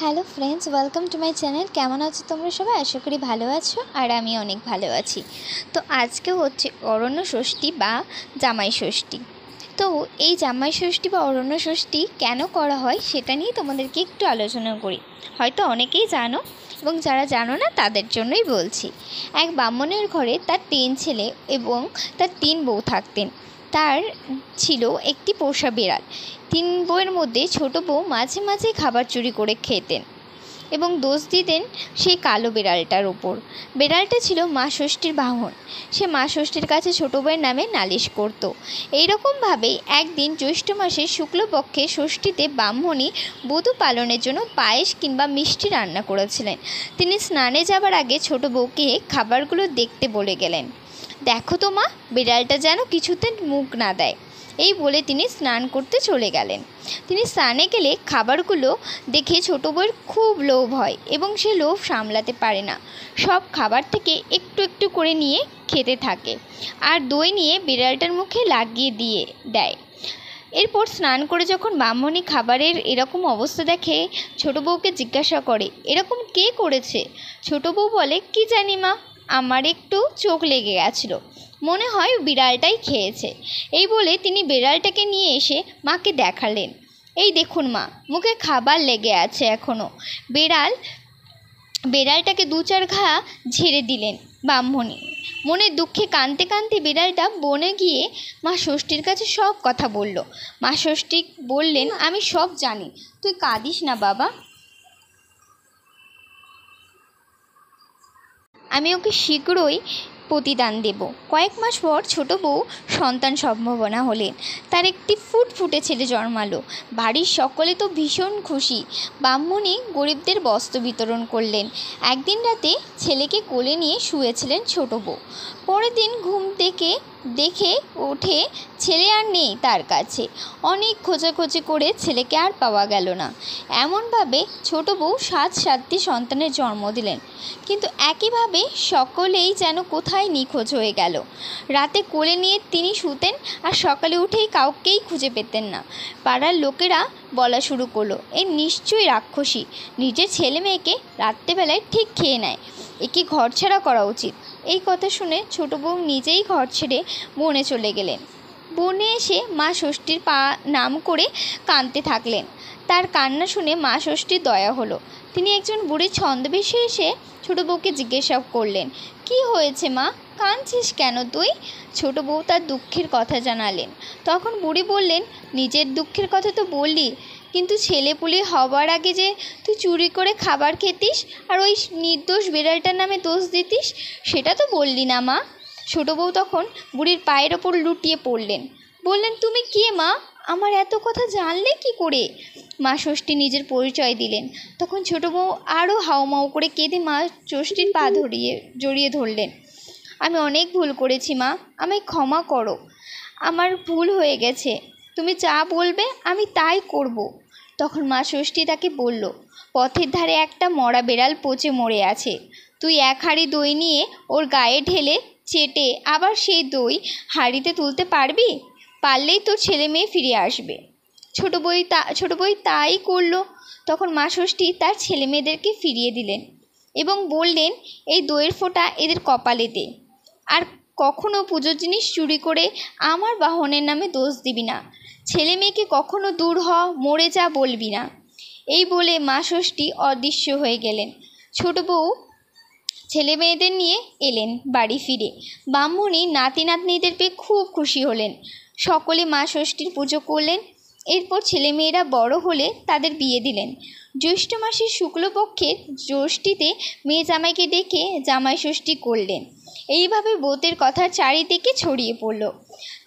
Hello friends, welcome to my channel. কেমন আছো তোমরা সবাই? আশা করি ভালো আছো, আর আমি অনেক ভালো আছি। তো আজকে হচ্ছে অরণ্য ষষ্ঠী বা জামাই ষষ্ঠী। তো এই জামাই ষষ্ঠী বা অরণ্য ষষ্ঠী কেন করা হয় সেটা নিয়ে তোমাদেরকে একটু আলোচনা করি। হয়তো অনেকেই জানো, এবং যারা জানো না তাদের জন্যই বলছি। এক ব্রাহ্মণের ঘরে তার 3 ছেলে এবং তার 3 বউ থাকতেন। তার ছিল একটি পোষা বিড়াল। 3 বউয়ের মধ্যে ছোট বউ মাঝে মাঝে খাবার চুরি করে খেতেন এবং দোষ দিতেন সেই কালো বিড়ালটার ওপর। বিড়ালটা ছিল মা ষষ্ঠীর বাহন। সে মা ষষ্ঠীর কাছে ছোট বউয়ের নামে নালিশ করত। এইরকমভাবেই একদিন জ্যৈষ্ঠ মাসের শুক্লপক্ষে ষষ্ঠীতে ব্রাহ্মণী বধূ পালনের জন্য পায়েস কিংবা মিষ্টি রান্না করেছিলেন। তিনি স্নানে যাবার আগে ছোট বউকে খাবারগুলো দেখতে বলে গেলেন। দেখো তো মা, বিড়ালটা যেন কিছুতে মুখ না দেয়। এই বলে তিনি স্নান করতে চলে গেলেন। তিনি স্নানে গেলে খাবারগুলো দেখে ছোট বউয়ের খুব লোভ হয় এবং সে লোভ সামলাতে পারে না। সব খাবার থেকে একটু একটু করে নিয়ে খেতে থাকে আর দই নিয়ে বিড়ালটার মুখে লাগিয়ে দিয়ে দেয়। এরপর স্নান করে যখন ব্রাহ্মণী খাবারের এরকম অবস্থা দেখে, ছোট বউকে জিজ্ঞাসা করে, এরকম কে করেছে? ছোট বউ বলে, কি জানি মা, আমার একটু চোখ লেগে গেছিলো, মনে হয় বিড়ালটাই খেয়েছে। এই বলে তিনি বিড়ালটাকে নিয়ে এসে মাকে দেখালেন। এই দেখুন মা, মুখে খাবার লেগে আছে এখনও। বিড়ালটাকে 2-4 ঘা ঝেড়ে দিলেন ব্রাহ্মণী। মনের দুঃখে কাঁদতে কাঁদতে বিড়ালটা বনে গিয়ে মা ষষ্ঠীর কাছে সব কথা বলল। মা ষষ্ঠী বললেন, আমি সব জানি, তুই কাঁদিস না বাবা, আমি ওকে শীঘ্রই প্রতিদান দেব। কয়েক মাস পর ছোট বউ সন্তান সম্ভাবনা হলেন। তার একটি ফুটফুটে ছেলে জন্মালো। বাড়ির সকলে তো ভীষণ খুশি। ব্রাহ্মণী গরিবদের বস্ত্র বিতরণ করলেন। একদিন রাতে ছেলেকে কোলে নিয়ে শুয়েছিলেন ছোট বউ। পরের দিন ঘুম থেকে দেখে ওঠে ছেলে আর নেই তার কাছে। অনেক খোঁজাখুঁজি করে ছেলেকে আর পাওয়া গেল না। এমনভাবে ছোট বউ 7টি সন্তানের জন্ম দিলেন, কিন্তু একইভাবে সকলেই যেন কোথায় নিখোঁজ হয়ে গেল। রাতে কোলে নিয়ে তিনি শুতেন আর সকালে উঠেই কাউকেই খুঁজে পেতেন না। পাড়ার লোকেরা বলা শুরু করলো, এ নিশ্চয়ই রাক্ষসী, নিজের ছেলে মেয়েকে রাত্রেবেলায় ঠিক খেয়ে নেয়, একে ঘরছাড়া করা উচিত। এই কথা শুনে ছোট বউ নিজেই ঘর ছেড়ে বনে চলে গেলেন। বনে এসে মা ষষ্ঠীর নাম করে কাঁদতে থাকলেন। তার কান্না শুনে মা ষষ্ঠীর দয়া হলো। তিনি একজন বুড়ির ছদ্মবেশে এসে ছোট বউকে জিজ্ঞাসা করলেন, কি হয়েছে মা, কাঁদছিস কেন তুই? ছোট বউ তার দুঃখের কথা জানালেন। তখন বুড়ি বললেন, নিজের দুঃখের কথা তো বললি, কিন্তু ছেলেপুলে হবার আগে যে তুই চুরি করে খাবার খেতিস আর ওই নির্দোষ বিড়ালটার নামে দোষ দিতিস, সেটা তো বললি না মা। ছোট বউ তখন বুড়ির পায়ের ওপর লুটিয়ে পড়লেন, বললেন, তুমি কে মা, আমার এত কথা জানলে কি করে? মা ষষ্ঠী নিজের পরিচয় দিলেন। তখন ছোট বউ আরও হাউমাউ করে কেঁদে মা ষষ্ঠীর পা জড়িয়ে ধরলেন। আমি অনেক ভুল করেছি মা, আমায় ক্ষমা করো, আমার ভুল হয়ে গেছে, তুমি যা বলবে আমি তাই করব। তখন মা ষষ্ঠী তাকে বলল, পথের ধারে একটা মরা বেড়াল পচে মরে আছে, তুই 1 হাঁড়ি দই নিয়ে ওর গায়ে ঢেলে চেটে আবার সেই দই হাঁড়িতে তুলতে পারবি? পারলেই তোর ছেলে মেয়ে ফিরে আসবে। ছোট বই তাই করলো। তখন মা ষষ্ঠী তার ছেলে মেয়েদেরকে ফিরিয়ে দিলেন এবং বললেন, এই দইয়ের ফোঁটা এদের কপালে দে, আর কখনো পুজোর জিনিস চুরি করে আমার বাহনের নামে দোষ দিবি না, ছেলে মেয়েকে কখনো দূর হ, মরে যা বলবি না। এই বলে মা ষষ্ঠী অদৃশ্য হয়ে গেলেন। ছোট বউ ছেলে মেয়েদের নিয়ে এলেন বাড়ি ফিরে। ব্রাহ্মণী নাতি নাতনিদের পেয়ে খুব খুশি হলেন। সকলে মা ষষ্ঠীর পুজো করলেন। এরপর ছেলে মেয়েরা বড় হলে তাদের বিয়ে দিলেন। জ্যৈষ্ঠ মাসের শুক্লপক্ষের ষষ্ঠীতে মেয়ে জামাইকে ডেকে জামাই ষষ্ঠী করলেন। এইভাবে ব্রতের কথা চারিদিকে ছড়িয়ে পড়ল।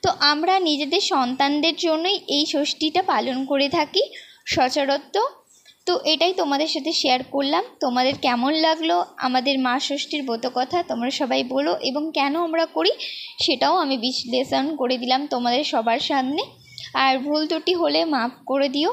তো আমরা নিজেদের সন্তানদের জন্যই এই ষষ্ঠীটা পালন করে থাকি সচরাচর। তো এটাই তোমাদের সাথে শেয়ার করলাম। তোমাদের কেমন লাগলো আমাদের মা ষষ্ঠীর ব্রত কথা তোমরা সবাই বলো, এবং কেন আমরা করি সেটাও আমি বিশ্লেষণ করে দিলাম তোমাদের সবার সামনে। আর ভুল ত্রুটি হলে মাফ করে দিও।